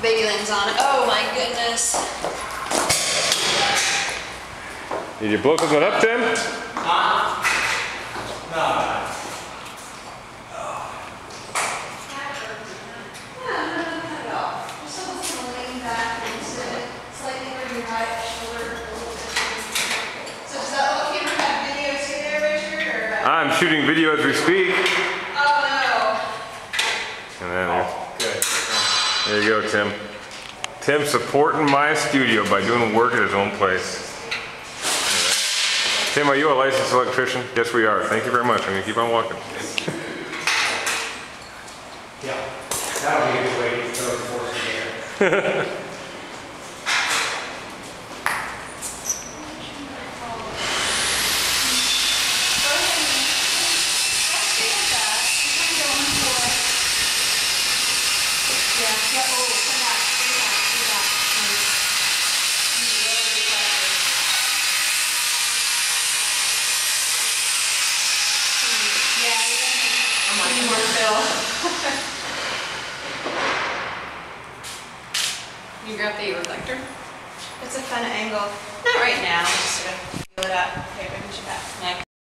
Baby lens on. Oh my goodness. Did you blow something up, Tim? No. I'm shooting video as we speak. Oh And then there you go, Tim. Tim supporting my studio by doing work at his own place. Tim, are you a licensed electrician? Yes, we are. Thank you very much. I'm going to keep on walking. Yeah, that'll be a good way to throw the force in the air. You grab the reflector? It's a fun angle. Not right now, just sort of feel it out. Okay, push it back. Next.